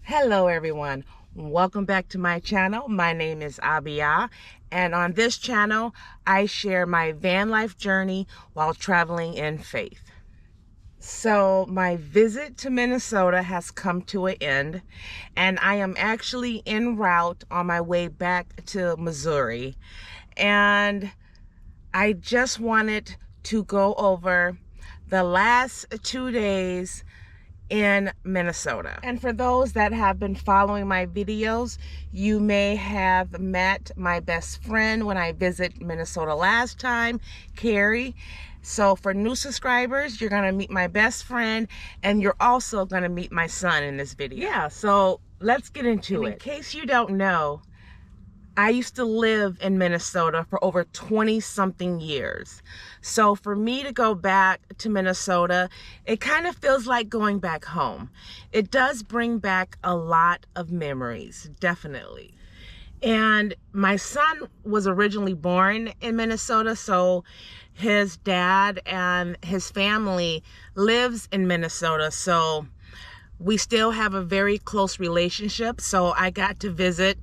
Hello everyone, welcome back to my channel. My name is Abiyah, and on this channel I share my van life journey while traveling in faith. So my visit to Minnesota has come to an end, and I am actually en route on my way back to Missouri, and I just wanted to go over the last 2 days in Minnesota. And for those that have been following my videos, you may have met my best friend when I visited Minnesota last time, Carrie. So for new subscribers, you're gonna meet my best friend, and you're also gonna meet my son in this video. Yeah, so let's get into it. In case you don't know, I used to live in Minnesota for over 20 something years. So for me to go back to Minnesota, it kind of feels like going back home. It does bring back a lot of memories, definitely. And my son was originally born in Minnesota, so his dad and his family lives in Minnesota. So we still have a very close relationship. So I got to visit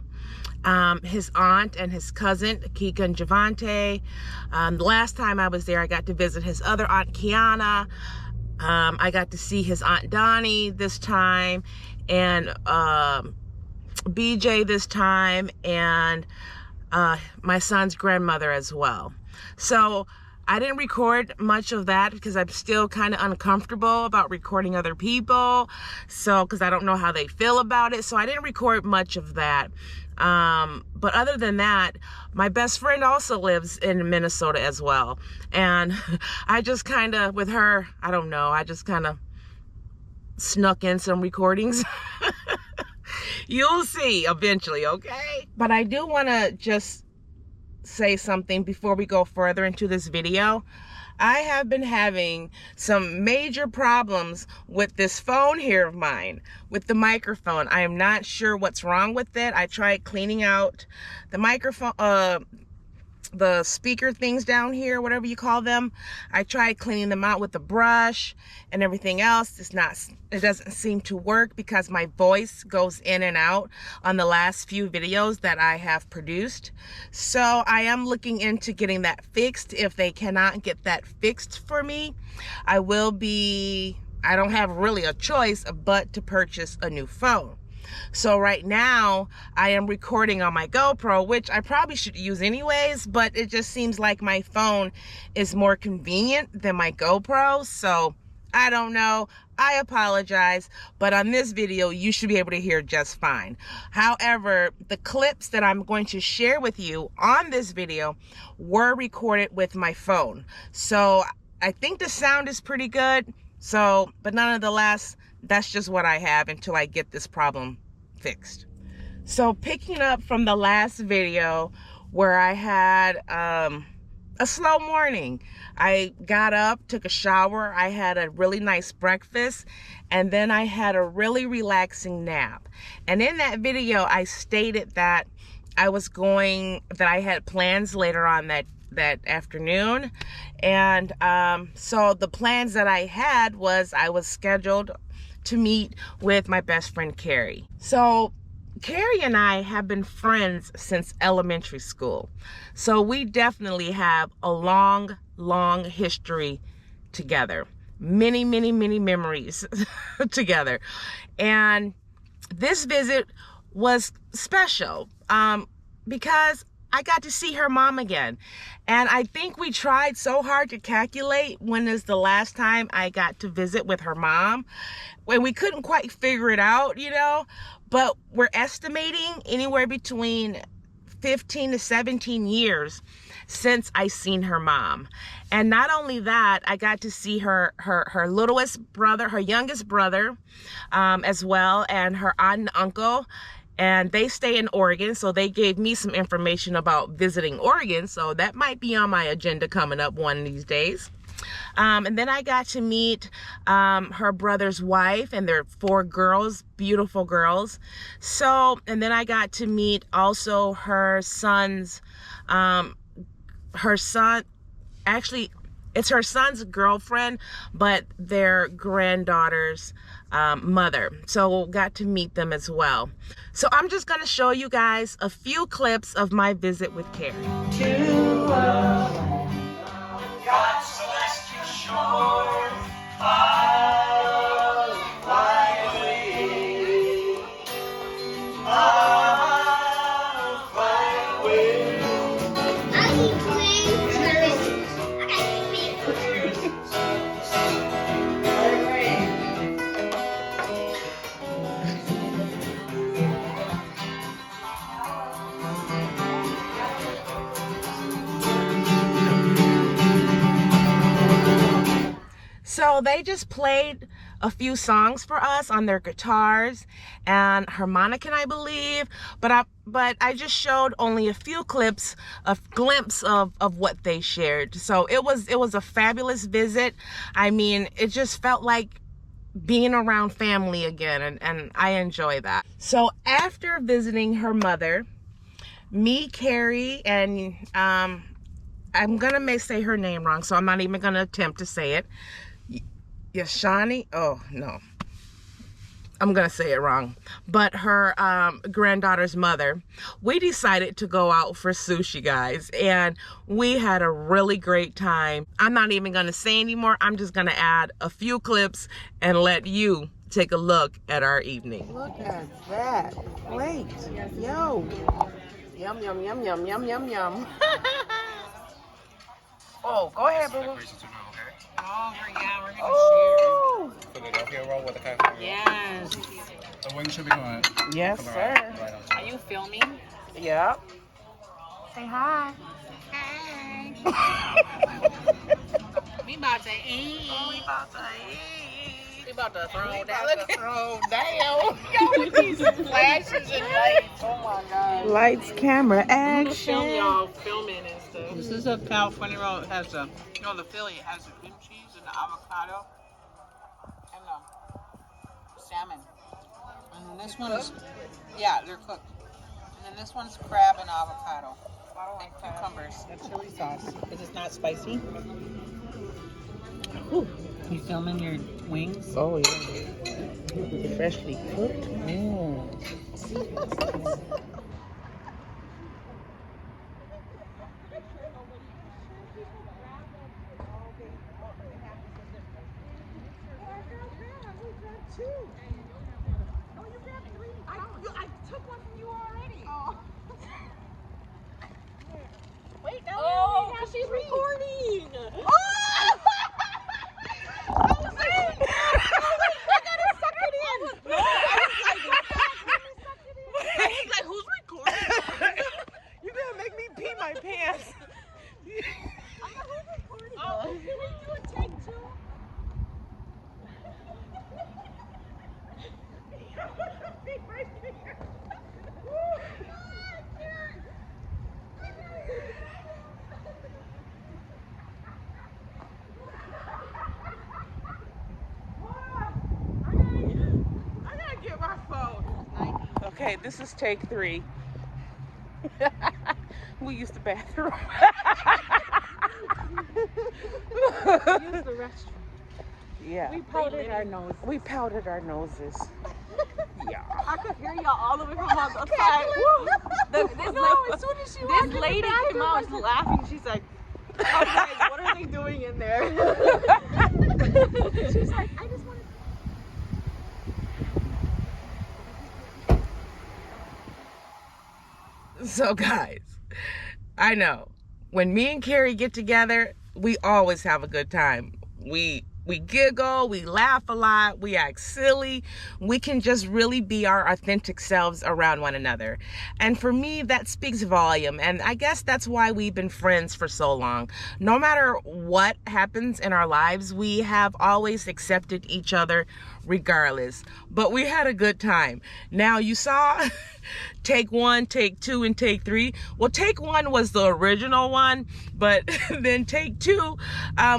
his aunt and his cousin, Kika and Javante. The last time I was there, I got to visit his other aunt, Kiana. I got to see his aunt Donnie this time, and BJ this time, and my son's grandmother as well. So I didn't record much of that because I'm still kind of uncomfortable about recording other people. So, because I don't know how they feel about it. So I didn't record much of that. But other than that, my best friend also lives in Minnesota as well. And I just kind of, with her, I don't know, I just kind of snuck in some recordings. You'll see eventually, okay? But I do want to just say something before we go further into this video. I have been having some major problems with this phone here of mine, with the microphone. I am not sure what's wrong with it. I tried cleaning out the microphone, the speaker things down here, whatever you call them. I tried cleaning them out with a brush and everything else. It doesn't seem to work because my voice goes in and out on the last few videos that I have produced. So I am looking into getting that fixed. If they cannot get that fixed for me, I don't have really a choice but to purchase a new phone. So right now I am recording on my GoPro, which I probably should use anyways, but it just seems like my phone is more convenient than my GoPro. So I don't know, I apologize, but on this video you should be able to hear just fine. However, the clips that I'm going to share with you on this video were recorded with my phone. So I think the sound is pretty good. So, but nonetheless, that's just what I have until I get this problem fixed. So picking up from the last video where I had a slow morning. I got up, took a shower, I had a really nice breakfast, and then I had a really relaxing nap. And in that video, I stated that I had plans later on that afternoon. And so the plans that I had was I was scheduled to meet with my best friend Carrie. So Carrie and I have been friends since elementary school. So we definitely have a long history together. Many memories together. And this visit was special because I got to see her mom again. And I think we tried so hard to calculate when is the last time I got to visit with her mom. When we couldn't quite figure it out, you know, but we're estimating anywhere between 15 to 17 years since I seen her mom. And not only that, I got to see her littlest brother, her youngest brother, as well, and her aunt and uncle. And they stay in Oregon, so they gave me some information about visiting Oregon, so that might be on my agenda coming up one of these days. And then I got to meet her brother's wife and their 4 girls, beautiful girls. So, and then I got to meet also her son's, actually, it's her son's girlfriend, but their granddaughter's mother. So got to meet them as well. So I'm just going to show you guys a few clips of my visit with Carrie. To God's celestial shore, I'll fly away. I'll fly away. So they just played a few songs for us on their guitars and harmonica, I believe, but I just showed only a few clips, a glimpse of what they shared. So it was a fabulous visit. I mean, it just felt like being around family again, and I enjoy that. So after visiting her mother, me, Carrie, and I'm gonna say her name wrong, so I'm not even gonna attempt to say it. Yashani, oh no, I'm gonna say it wrong, but her granddaughter's mother, we decided to go out for sushi, guys, and we had a really great time. I'm not even gonna say anymore. I'm just gonna add a few clips and let you take a look at our evening. Look at that plate. Yo, yum yum yum yum yum yum yum. Oh, go ahead, boo. Oh, yeah, we're gonna share. Philadelphia roll with the kind of Yes. The wings should be going. Yes, sir. Right on. Are you filming? Yep. Say hi. Hi. We about to eat. We about to eat. We about to throw down. Throw down. Yo, with these flashes and lights. Oh my God. Lights, camera, action. Film y'all filming and stuff. This is a California roll. It has the, the Philly. It has the cream cheese and the avocado and the salmon. And then this one is, yeah, they're cooked. And then this one's crab and avocado. And cucumbers. And chili sauce because it's not spicy. Ooh. You filming your wings? Oh yeah. Freshly cooked. I took one from you already. Oh. Wait, no. Oh, Now she's recording. Oh! I gotta suck it in. No, I was like, who's recording? You're gonna make me pee my pants. I'm like, who's recording? Oh, can we do a take two? Right there. I gotta get my phone. Okay, this is take 3. We used the bathroom. Use the restroom. Yeah. We powdered our noses. We powdered our noses. Yeah. I could hear y'all all the way from outside. This lady came out was laughing. She's like, oh, guys, what are they doing in there? She's like, I just want to. So guys, I know when me and Carrie get together, we always have a good time. We giggle, we laugh a lot, we act silly. We can just really be our authentic selves around one another. And for me, that speaks volume. And I guess that's why we've been friends for so long. No matter what happens in our lives, we have always accepted each other regardless. But we had a good time. Now you saw take 1, take 2, and take 3. Well, take 1 was the original one, but then take 2,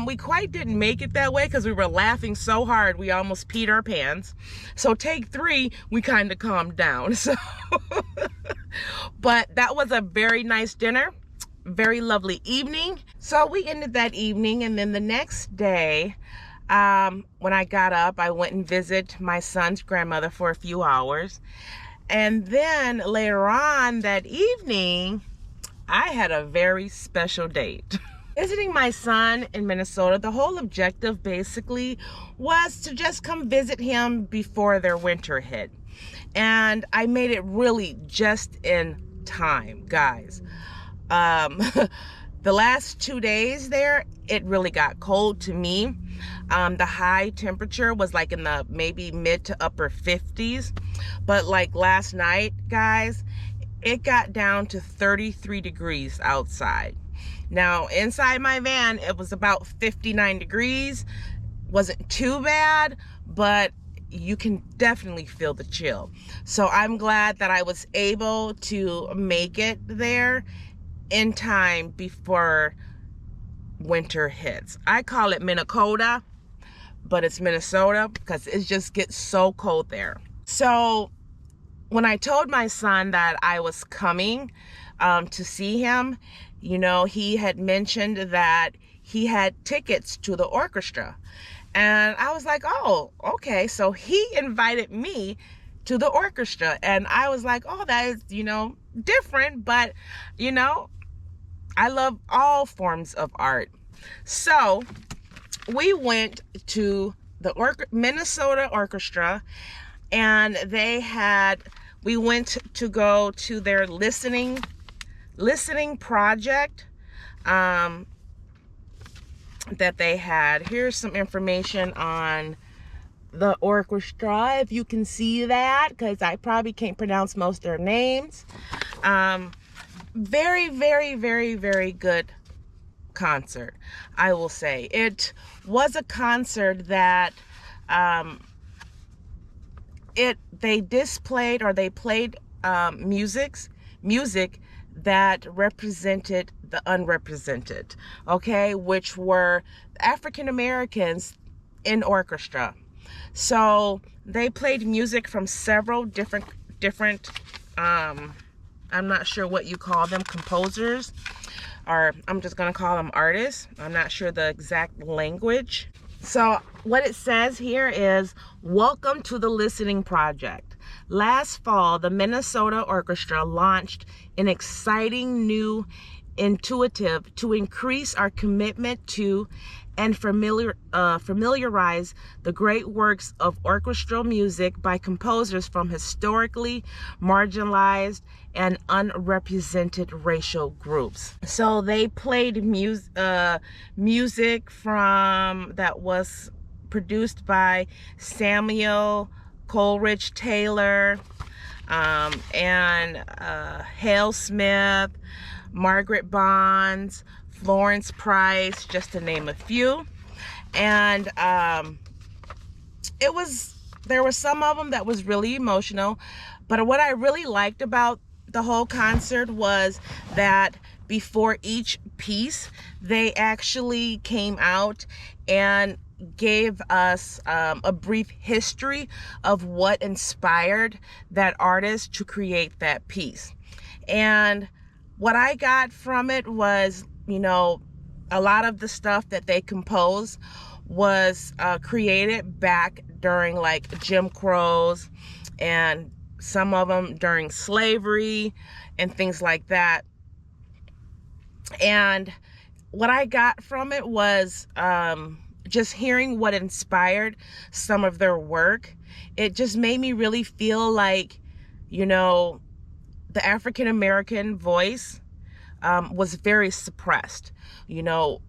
we quite didn't make it that way because we were laughing so hard we almost peed our pants. So take 3, we kind of calmed down. So, but that was a very nice dinner, very lovely evening. So we ended that evening, and then the next day, When I got up, I went and visited my son's grandmother for a few hours. And then later on that evening, I had a very special date. Visiting my son in Minnesota, the whole objective basically was to just come visit him before their winter hit. And I made it really just in time, guys. The last 2 days there, it really got cold to me. The high temperature was like in the maybe mid to upper 50s. But like last night, guys, it got down to 33 degrees outside. Now, inside my van, it was about 59 degrees. Wasn't too bad, but you can definitely feel the chill. So I'm glad that I was able to make it there in time before winter hits. I call it Minnesota, but it's Minnesota because it just gets so cold there. So when I told my son that I was coming to see him, you know, he had mentioned that he had tickets to the orchestra. And I was like, oh, okay. So he invited me to the orchestra. And I was like, oh, that is, you know, different. But, you know, I love all forms of art. So we went to the Minnesota Orchestra, and we went to go to their listening project that they had. Here's some information on the orchestra, if you can see that, because I probably can't pronounce most of their names. Very, very, very, very good concert, I will say. It was a concert that they played music that represented the unrepresented, okay, which were African Americans in orchestra. So they played music from several different I'm not sure what you call them, composers, or I'm just gonna call them artists. I'm not sure the exact language. So what it says here is, welcome to the Listening Project. Last fall, the Minnesota Orchestra launched an exciting new initiative to increase our commitment to and familiarize the great works of orchestral music by composers from historically marginalized and unrepresented racial groups. So they played music from that was produced by Samuel Coleridge Taylor, and Hale Smith, Margaret Bonds, Florence Price, just to name a few. And there were some of them that was really emotional, but what I really liked about the whole concert was that before each piece, they actually came out and gave us a brief history of what inspired that artist to create that piece. And what I got from it was, you know, a lot of the stuff that they composed was created back during like Jim Crow's, and some of them during slavery and things like that. And what I got from it was just hearing what inspired some of their work. It just made me really feel like, you know, the African American voice was very suppressed. You know,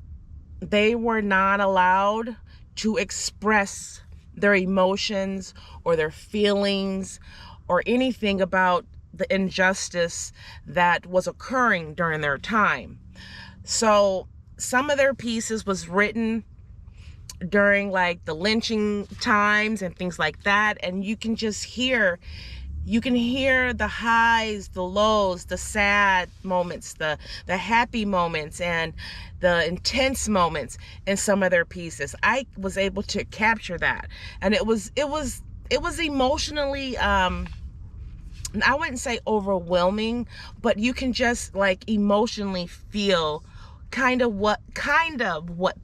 they were not allowed to express their emotions or their feelings or anything about the injustice that was occurring during their time. So some of their pieces was written during like the lynching times and things like that, and you can hear the highs, the lows, the sad moments, the happy moments, and the intense moments in some of their pieces. I was able to capture that, and it was emotionally I wouldn't say overwhelming, but you can just like emotionally feel kind of what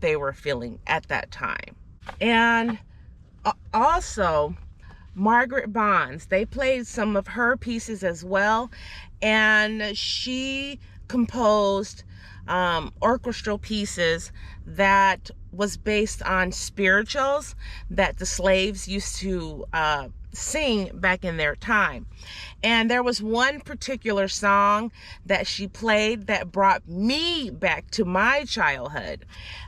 they were feeling at that time. And also Margaret Bonds, they played some of her pieces as well, and she composed orchestral pieces that was based on spirituals that the slaves used to sing back in their time. And there was one particular song that she played that brought me back to my childhood.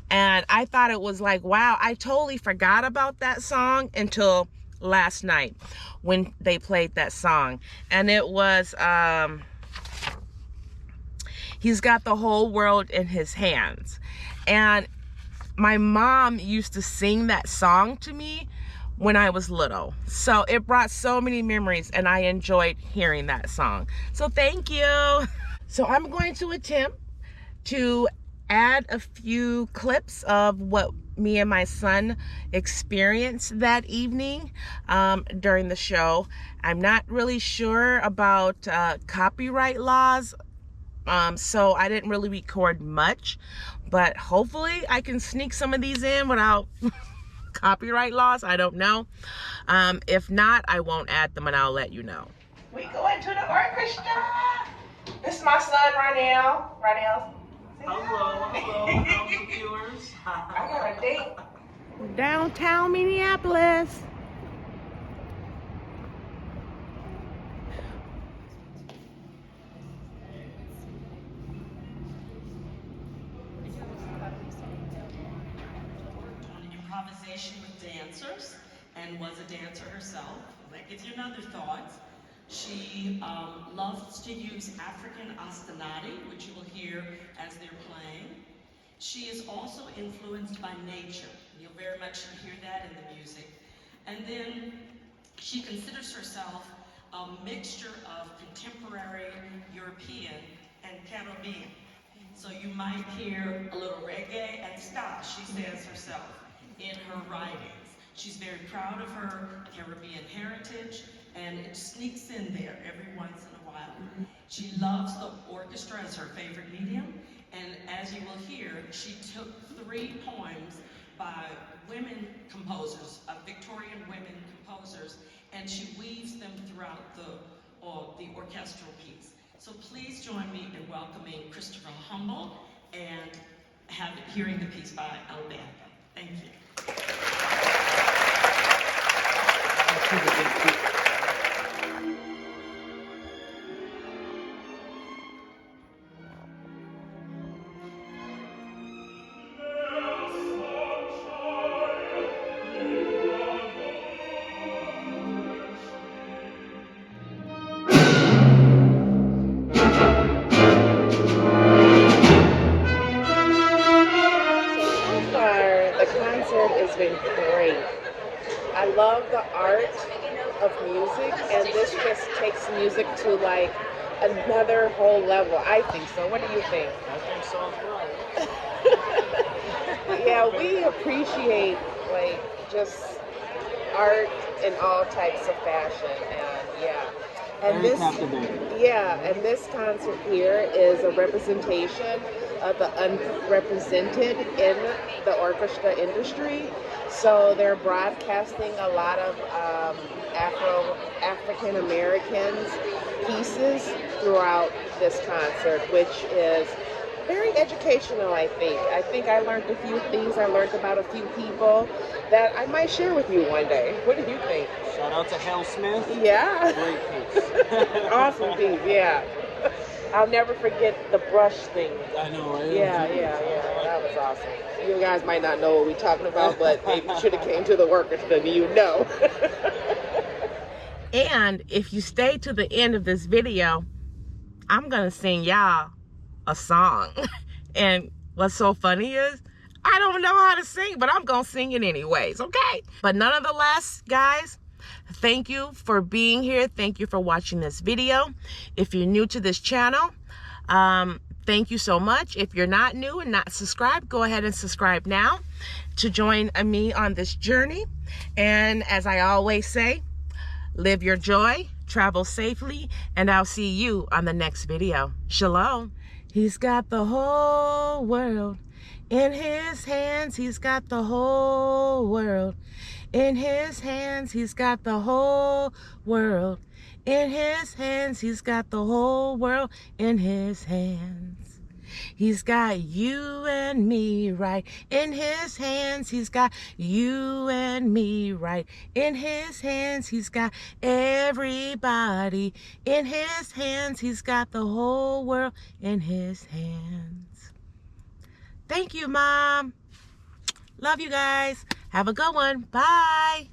And I thought it was like, wow, I totally forgot about that song until last night when they played that song. And it was, He's Got the Whole World in His Hands. And my mom used to sing that song to me when I was little. So it brought so many memories, and I enjoyed hearing that song. So thank you. So I'm going to attempt to add a few clips of what me and my son experienced that evening during the show. I'm not really sure about copyright laws, so I didn't really record much, but hopefully I can sneak some of these in without copyright laws. I don't know. If not, I won't add them, and I'll let you know. We going to the orchestra. This is my son, Ronell. Hello, viewers. I got a date. Downtown Minneapolis. Improvisation with dancers, and was a dancer herself. That gives you another thought. She loves to use African ostinati, which you will hear as they're playing. She is also influenced by nature. You'll very much hear that in the music. And then she considers herself a mixture of contemporary European and Caribbean. So you might hear a little reggae and ska, she says herself, in her writings. She's very proud of her Caribbean heritage, and it sneaks in there every once in a while. She loves the orchestra as her favorite medium, and as you will hear, she took 3 poems by women composers, Victorian women composers, and she weaves them throughout the orchestral piece. So please join me in welcoming Christopher Humble and hearing the piece by Abiyah. Thank you. Has been great. I love the art of music, and this just takes music to like another whole level. I think so. What do you think? I think so as well. Yeah, we appreciate like just art in all types of fashion, and yeah. And Very captivating. and this concert here is a representation of the unrepresented in the orchestra industry. So they're broadcasting a lot of African Americans pieces throughout this concert, which is very educational, I think. I think I learned a few things. I learned about a few people that I might share with you one day. What do you think? Shout out to Hal Smith. Yeah. Great piece. Awesome piece, yeah. I'll never forget the brush thing. I know, right? Yeah. That was awesome. You guys might not know what we're talking about, but maybe you should have came to the orchestra and you know. And if you stay to the end of this video, I'm going to sing y'all a song. And what's so funny is I don't know how to sing, but I'm going to sing it anyways, okay? But nonetheless, guys, thank you for being here. Thank you for watching this video. If you're new to this channel, thank you so much. If you're not new and not subscribed, go ahead and subscribe now to join me on this journey. And as I always say, live your joy, travel safely, and I'll see you on the next video. Shalom. He's got the whole world In his hands, he's got the whole world. In his hands, he's got the whole world. In his hands, he's got the whole world in his hands. He's got you and me right in his hands. He's got you and me right in his hands. He's got everybody in his hands. He's got the whole world in his hands. Thank you, Mom. Love you guys. Have a good one. Bye.